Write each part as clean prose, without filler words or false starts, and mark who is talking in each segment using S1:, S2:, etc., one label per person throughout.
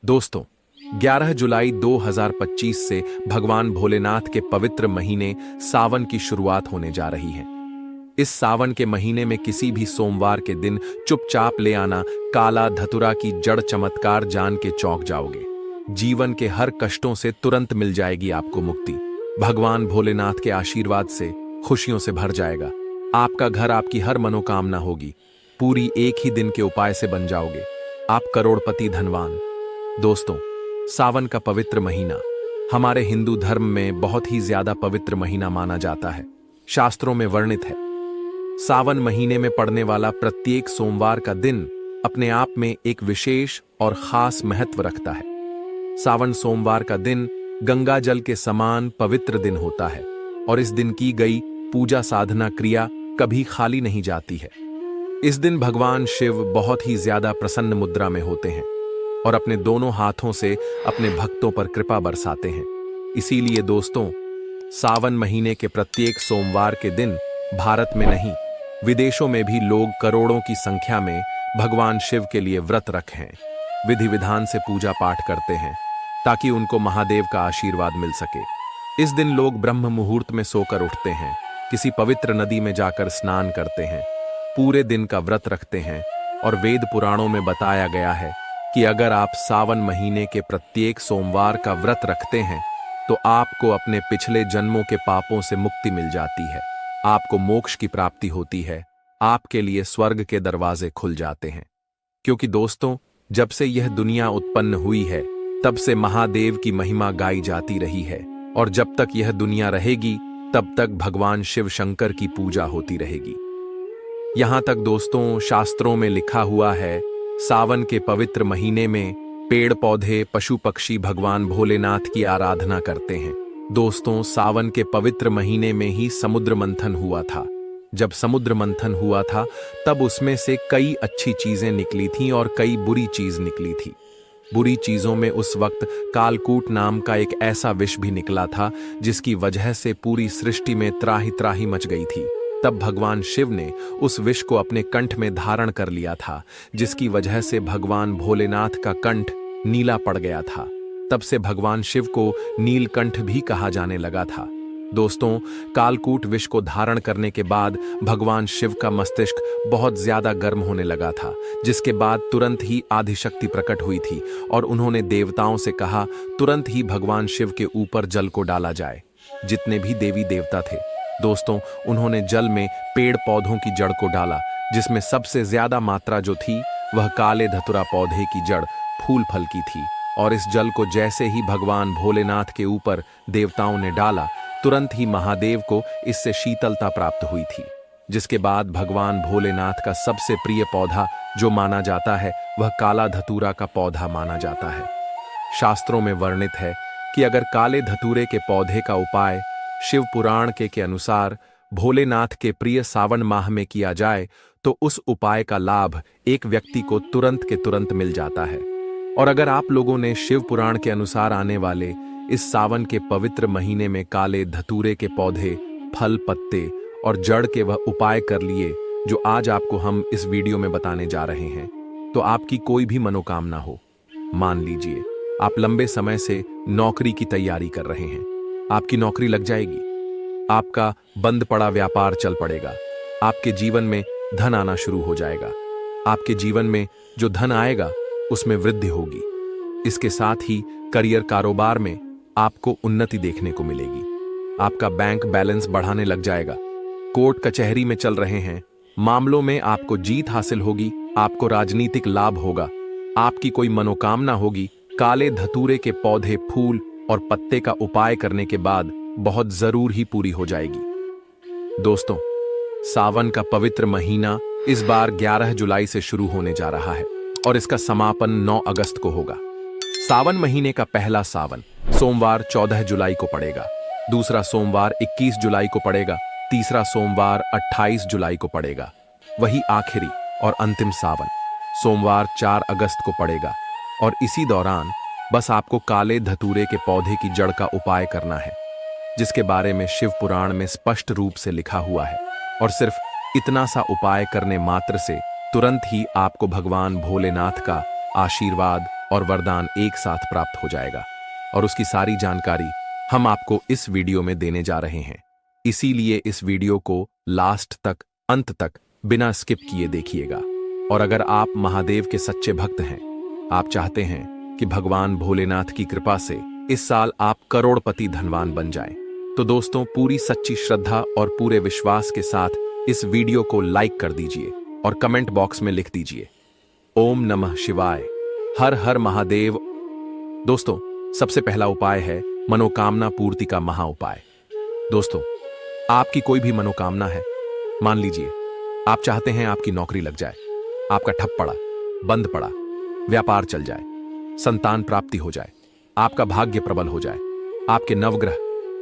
S1: दोस्तों, 11 जुलाई 2025 से भगवान भोलेनाथ के पवित्र महीने सावन की शुरुआत होने जा रही है। इस सावन के महीने में किसी भी सोमवार के दिन चुपचाप ले आना काला धतुरा की जड़ चमत्कार जान के चौंक जाओगे। जीवन के हर कष्टों से तुरंत मिल जाएगी आपको मुक्ति। भगवान भोलेनाथ के आशीर्वाद से खुशियों से भर जाएगा। आपका घर, आपकी हर मनोकामना होगी पूरी। एक ही दिन के उपाय से बन जाओगे आप करोड़पति धनवान। दोस्तों, सावन का पवित्र महीना हमारे हिंदू धर्म में बहुत ही ज्यादा पवित्र महीना माना जाता है। शास्त्रों में वर्णित है, सावन महीने में पड़ने वाला प्रत्येक सोमवार का दिन अपने आप में एक विशेष और खास महत्व रखता है। सावन सोमवार का दिन गंगा जल के समान पवित्र दिन होता है और इस दिन की गई पूजा साधना क्रिया कभी खाली नहीं जाती है। इस दिन भगवान शिव बहुत ही ज्यादा प्रसन्न मुद्रा में होते हैं और अपने दोनों हाथों से अपने भक्तों पर कृपा बरसाते हैं। इसीलिए दोस्तों, सावन महीने के प्रत्येक सोमवार के दिन भारत में नहीं, विदेशों में भी लोग करोड़ों की संख्या में भगवान शिव के लिए व्रत रखें, विधि विधान से पूजा पाठ करते हैं ताकि उनको महादेव का आशीर्वाद मिल सके। इस दिन लोग ब्रह्म मुहूर्त में सोकर उठते हैं, किसी पवित्र नदी में जाकर स्नान करते हैं, पूरे दिन का व्रत रखते हैं और वेद पुराणों में बताया गया है कि अगर आप सावन महीने के प्रत्येक सोमवार का व्रत रखते हैं तो आपको अपने पिछले जन्मों के पापों से मुक्ति मिल जाती है, आपको मोक्ष की प्राप्ति होती है, आपके लिए स्वर्ग के दरवाजे खुल जाते हैं। क्योंकि दोस्तों, जब से यह दुनिया उत्पन्न हुई है तब से महादेव की महिमा गाई जाती रही है और जब तक यह दुनिया रहेगी तब तक भगवान शिव शंकर की पूजा होती रहेगी। यहां तक दोस्तों, शास्त्रों में लिखा हुआ है, सावन के पवित्र महीने में पेड़ पौधे पशु पक्षी भगवान भोलेनाथ की आराधना करते हैं। दोस्तों, सावन के पवित्र महीने में ही समुद्र मंथन हुआ था। जब समुद्र मंथन हुआ था तब उसमें से कई अच्छी चीजें निकली थीं और कई बुरी चीज निकली थी। बुरी चीजों में उस वक्त कालकूट नाम का एक ऐसा विष भी निकला था जिसकी वजह से पूरी सृष्टि में त्राही त्राही मच गई थी। तब भगवान शिव ने उस विष को अपने कंठ में धारण कर लिया था, जिसकी वजह से भगवान भोलेनाथ का कंठ नीला पड़ गया था। तब से भगवान शिव को नीलकंठ भी कहा जाने लगा था। दोस्तों, कालकूट विष को धारण करने के बाद भगवान शिव का मस्तिष्क बहुत ज्यादा गर्म होने लगा था, जिसके बाद तुरंत ही आदिशक्ति प्रकट हुई थी और उन्होंने देवताओं से कहा तुरंत ही भगवान शिव के ऊपर जल को डाला जाए। जितने भी देवी देवता थे दोस्तों, उन्होंने जल में पेड़ पौधों की जड़ को डाला, जिसमें सबसे ज्यादा मात्रा जो थी वह काले धतुरा पौधे की जड़ फूल फल की थी। और इस जल को जैसे ही भगवान भोलेनाथ के ऊपर देवताओं ने डाला, तुरंत ही महादेव को इससे शीतलता प्राप्त हुई थी। जिसके बाद भगवान भोलेनाथ का सबसे प्रिय पौधा जो माना जाता है वह काला धतूरा का पौधा माना जाता है। शास्त्रों में वर्णित है कि अगर काले धतूरे के पौधे का उपाय शिव पुराण के अनुसार भोलेनाथ के प्रिय सावन माह में किया जाए तो उस उपाय का लाभ एक व्यक्ति को तुरंत के तुरंत मिल जाता है। और अगर आप लोगों ने शिव पुराण के अनुसार आने वाले इस सावन के पवित्र महीने में काले धतूरे के पौधे, फल, पत्ते और जड़ के वह उपाय कर लिए जो आज आपको हम इस वीडियो में बताने जा रहे हैं, तो आपकी कोई भी मनोकामना हो, मान लीजिए आप लंबे समय से नौकरी की तैयारी कर रहे हैं, आपकी नौकरी लग जाएगी, आपका बंद पड़ा व्यापार चल पड़ेगा, आपके जीवन में धन आना शुरू हो जाएगा, आपके जीवन में जो धन आएगा उसमें वृद्धि होगी। इसके साथ ही करियर कारोबार में आपको उन्नति देखने को मिलेगी, आपका बैंक बैलेंस बढ़ाने लग जाएगा, कोर्ट कचहरी में चल रहे हैं मामलों में आपको जीत हासिल होगी, आपको राजनीतिक लाभ होगा, आपकी कोई मनोकामना होगी, काले धतूरे के पौधे, फूल और पत्ते का उपाय करने के बाद बहुत जरूर ही पूरी हो जाएगी। दोस्तों, सावन का पवित्र महीना इस बार 11 जुलाई से शुरू होने जा रहा है और इसका समापन 9 अगस्त को होगा। सावन महीने का पहला सावन सोमवार 14 जुलाई को पड़ेगा, दूसरा सोमवार 21 जुलाई को पड़ेगा, तीसरा सोमवार 28 जुलाई को पड़ेगा, वही आखिरी और अंतिम सावन सोमवार 4 अगस्त को पड़ेगा। और इसी दौरान बस आपको काले धतूरे के पौधे की जड़ का उपाय करना है, जिसके बारे में शिव पुराण में स्पष्ट रूप से लिखा हुआ है। और सिर्फ इतना सा उपाय करने मात्र से तुरंत ही आपको भगवान भोलेनाथ का आशीर्वाद और वरदान एक साथ प्राप्त हो जाएगा। और उसकी सारी जानकारी हम आपको इस वीडियो में देने जा रहे हैं, इसीलिए इस वीडियो को लास्ट तक, अंत तक बिना स्किप किए देखिएगा। और अगर आप महादेव के सच्चे भक्त हैं, आप चाहते हैं कि भगवान भोलेनाथ की कृपा से इस साल आप करोड़पति धनवान बन जाएं, तो दोस्तों पूरी सच्ची श्रद्धा और पूरे विश्वास के साथ इस वीडियो को लाइक कर दीजिए और कमेंट बॉक्स में लिख दीजिए ओम नमः शिवाय, हर हर महादेव। दोस्तों सबसे पहला उपाय है मनोकामना पूर्ति का महा उपाय। दोस्तों आपकी कोई भी मनोकामना है, मान लीजिए आप चाहते हैं आपकी नौकरी लग जाए, आपका ठप पड़ा, बंद पड़ा, व्यापार चल जाए, संतान प्राप्ति हो जाए, आपका भाग्य प्रबल हो जाए, आपके नवग्रह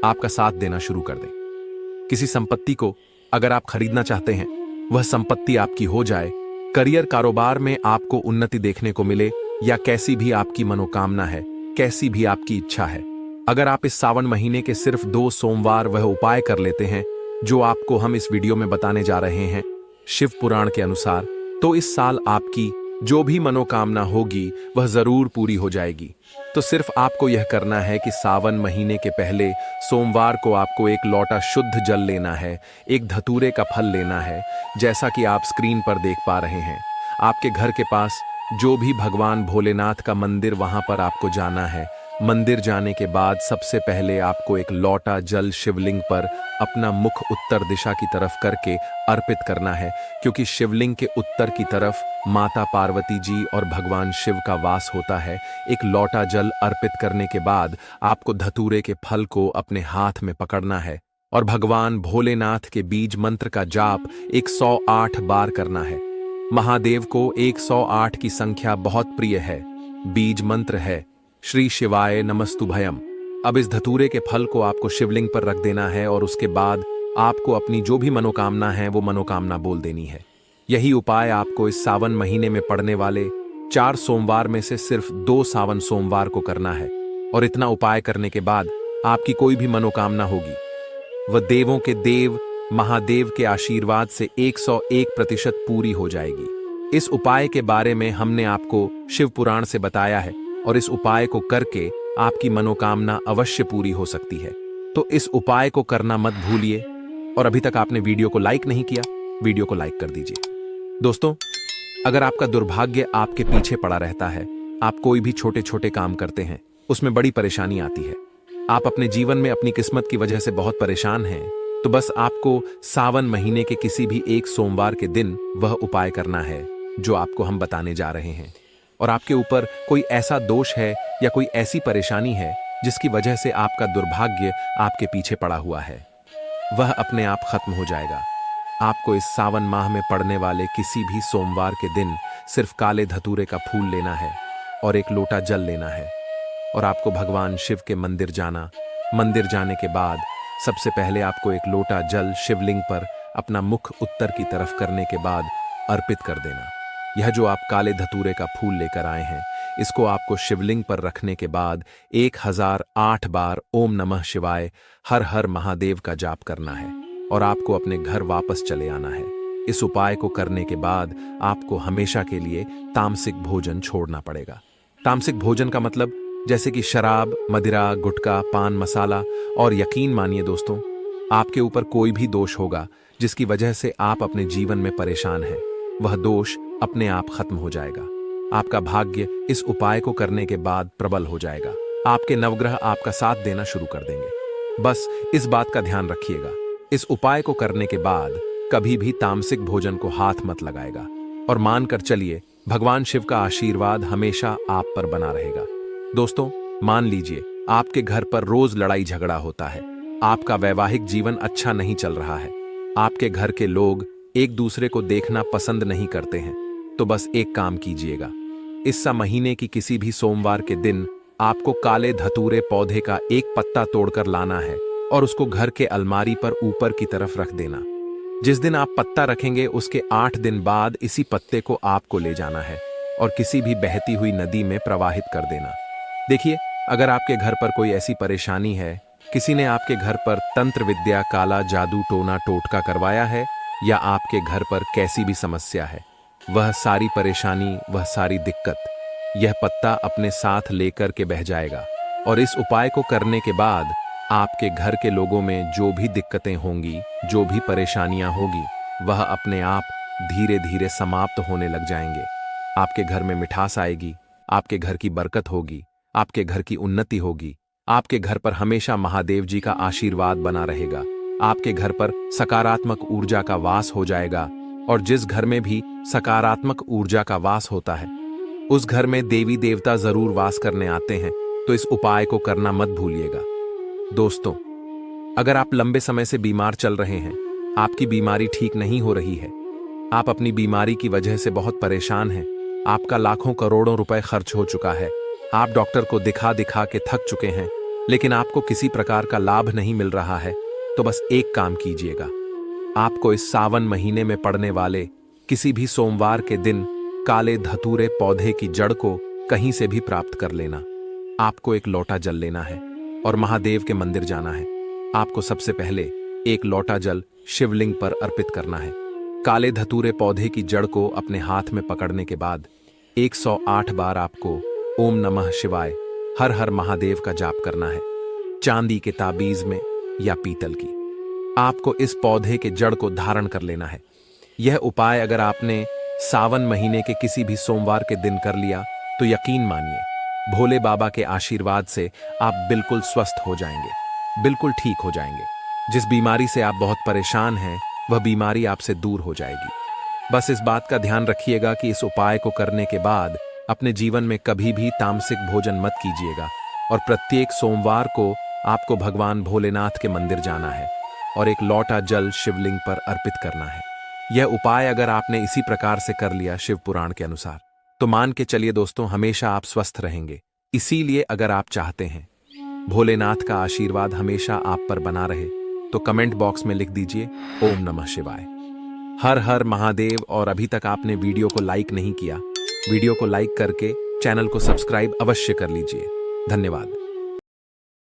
S1: आपका साथ देना शुरू कर दें। किसी संपत्ति को अगर आप खरीदना चाहते हैं, वह संपत्ति आपकी हो जाए, करियर कारोबार में आपको उन्नति देखने को मिले, या कैसी भी आपकी मनोकामना है, कैसी भी आपकी इच्छा है, अगर आप इस सावन महीने के सिर्फ 2 सोमवार वह उपाय कर लेते हैं जो आपको हम इस वीडियो में बताने जा रहे हैं शिव पुराण के अनुसार, तो इस साल आपकी जो भी मनोकामना होगी वह जरूर पूरी हो जाएगी। तो सिर्फ आपको यह करना है कि सावन महीने के पहले सोमवार को आपको एक लोटा शुद्ध जल लेना है, एक धतूरे का फल लेना है, जैसा कि आप स्क्रीन पर देख पा रहे हैं। आपके घर के पास जो भी भगवान भोलेनाथ का मंदिर, वहां पर आपको जाना है। मंदिर जाने के बाद सबसे पहले आपको एक लोटा जल शिवलिंग पर अपना मुख उत्तर दिशा की तरफ करके अर्पित करना है, क्योंकि शिवलिंग के उत्तर की तरफ माता पार्वती जी और भगवान शिव का वास होता है। एक लोटा जल अर्पित करने के बाद आपको धतूरे के फल को अपने हाथ में पकड़ना है और भगवान भोलेनाथ के बीज मंत्र का जाप 108 बार करना है। महादेव को 108 की संख्या बहुत प्रिय है। बीज मंत्र है श्री शिवाय नमस्तुभयम। अब इस धतूरे के फल को आपको शिवलिंग पर रख देना है और उसके बाद आपको अपनी जो भी मनोकामना है वो मनोकामना बोल देनी है। यही उपाय आपको इस सावन महीने में पड़ने वाले 4 सोमवार में से सिर्फ 2 सावन सोमवार को करना है। और इतना उपाय करने के बाद आपकी कोई भी मनोकामना होगी वह देवों के देव महादेव के आशीर्वाद से 101% पूरी हो जाएगी। इस उपाय के बारे में हमने आपको शिव पुराण से बताया है और इस उपाय को करके आपकी मनोकामना अवश्य पूरी हो सकती है। तो इस उपाय को करना मत भूलिए। और अभी तक आपने वीडियो को लाइक नहीं किया, वीडियो को लाइक कर दीजिए। दोस्तों अगर आपका दुर्भाग्य आपके पीछे पड़ा रहता है, आप कोई भी छोटे छोटे काम करते हैं, उसमें बड़ी परेशानी आती है, आप अपने जीवन में अपनी किस्मत की वजह से बहुत परेशान हैं, तो बस आपको सावन महीने के किसी भी एक सोमवार के दिन वह उपाय करना है जो आपको हम बताने जा रहे हैं। और आपके ऊपर कोई ऐसा दोष है या कोई ऐसी परेशानी है जिसकी वजह से आपका दुर्भाग्य आपके पीछे पड़ा हुआ है, वह अपने आप खत्म हो जाएगा। आपको इस सावन माह में पड़ने वाले किसी भी सोमवार के दिन सिर्फ काले धतूरे का फूल लेना है और एक लोटा जल लेना है और आपको भगवान शिव के मंदिर जाना। मंदिर जाने के बाद सबसे पहले आपको एक लोटा जल शिवलिंग पर अपना मुख उत्तर की तरफ करने के बाद अर्पित कर देना। यह जो आप काले धतूरे का फूल लेकर आए हैं, इसको आपको शिवलिंग पर रखने के बाद 1008 बार ओम नमः शिवाय हर हर महादेव का जाप करना है और आपको अपने घर वापस चले आना है। इस उपाय को करने के बाद आपको हमेशा के लिए तामसिक भोजन छोड़ना पड़ेगा। तामसिक भोजन का मतलब जैसे कि शराब, मदिरा, गुटखा, पान मसाला। और यकीन मानिए दोस्तों, आपके ऊपर कोई भी दोष होगा जिसकी वजह से आप अपने जीवन में परेशान हैं, वह दोष अपने आप खत्म हो जाएगा। आपका भाग्य इस उपाय को करने के बाद प्रबल हो जाएगा। आपके नवग्रह आपका साथ देना शुरू कर देंगे। बस इस बात का ध्यान रखिएगा, इस उपाय को करने के बाद कभी भी तामसिक भोजन को हाथ मत लगाएगा और मानकर चलिए भगवान शिव का आशीर्वाद हमेशा आप पर बना रहेगा। दोस्तों मान लीजिए आपके घर पर रोज लड़ाई झगड़ा होता है, आपका वैवाहिक जीवन अच्छा नहीं चल रहा है, आपके घर के लोग एक दूसरे को देखना पसंद नहीं करते हैं, तो बस एक काम कीजिएगा। इस महीने की किसी भी सोमवार के दिन आपको काले धतूरे पौधे का एक पत्ता तोड़कर लाना है और उसको घर के अलमारी पर ऊपर की तरफ रख देना। जिस दिन आप पत्ता रखेंगे उसके 8 दिन बाद इसी पत्ते को आपको ले जाना है और किसी भी बहती हुई नदी में प्रवाहित कर देना। देखिए, अगर आपके घर पर कोई ऐसी परेशानी है, किसी ने आपके घर पर तंत्र विद्या, काला जादू, टोना टोटका करवाया है, या आपके घर पर कैसी भी समस्या है, वह सारी परेशानी, वह सारी दिक्कत यह पत्ता अपने साथ लेकर के बह जाएगा और इस उपाय को करने के बाद आपके घर के लोगों में जो भी दिक्कतें होंगी, जो भी परेशानियां होगी, वह अपने आप धीरे धीरे समाप्त होने लग जाएंगे। आपके घर में मिठास आएगी, आपके घर की बरकत होगी, आपके घर की उन्नति होगी, आपके घर पर हमेशा महादेव जी का आशीर्वाद बना रहेगा, आपके घर पर सकारात्मक ऊर्जा का वास हो जाएगा। और जिस घर में भी सकारात्मक ऊर्जा का वास होता है उस घर में देवी देवता जरूर वास करने आते हैं, तो इस उपाय को करना मत भूलिएगा। दोस्तों, अगर आप लंबे समय से बीमार चल रहे हैं, आपकी बीमारी ठीक नहीं हो रही है, आप अपनी बीमारी की वजह से बहुत परेशान हैं, आपका लाखों करोड़ों रुपए खर्च हो चुका है, आप डॉक्टर को दिखा दिखा के थक चुके हैं, लेकिन आपको किसी प्रकार का लाभ नहीं मिल रहा है, तो बस एक काम कीजिएगा। आपको इस सावन महीने में पड़ने वाले किसी भी सोमवार के दिन काले धतूरे पौधे की जड़ को कहीं से भी प्राप्त कर लेना। आपको एक लोटा जल लेना है और महादेव के मंदिर जाना है। आपको सबसे पहले एक लोटा जल शिवलिंग पर अर्पित करना है। काले धतूरे पौधे की जड़ को अपने हाथ में पकड़ने के बाद 108 बार आपको ओम नमः शिवाय, हर हर महादेव का जाप करना है, चांदी के ताबीज में या पीतल की। आपको इस पौधे के जड़ को धारण कर लेना है। यह उपाय अगर आपने सावन महीने के किसी भी सोमवार के दिन कर लिया तो यकीन मानिए भोले बाबा के आशीर्वाद से आप बिल्कुल स्वस्थ हो जाएंगे, बिल्कुल ठीक हो जाएंगे। जिस बीमारी से आप बहुत परेशान हैं वह बीमारी आपसे दूर हो जाएगी। बस इस बात का ध्यान रखिएगा कि इस उपाय को करने के बाद अपने जीवन में कभी भी तामसिक भोजन मत कीजिएगा और प्रत्येक सोमवार को आपको भगवान भोलेनाथ के मंदिर जाना है और एक लोटा जल शिवलिंग पर अर्पित करना है। यह उपाय अगर आपने इसी प्रकार से कर लिया शिव पुराण के अनुसार, तो मान के चलिए दोस्तों, हमेशा आप स्वस्थ रहेंगे। इसीलिए अगर आप चाहते हैं भोलेनाथ का आशीर्वाद हमेशा आप पर बना रहे तो कमेंट बॉक्स में लिख दीजिए ओम नमः शिवाय, हर हर महादेव। और अभी तक आपने वीडियो को लाइक नहीं किया, वीडियो को लाइक करके चैनल को सब्सक्राइब अवश्य कर लीजिए। धन्यवाद।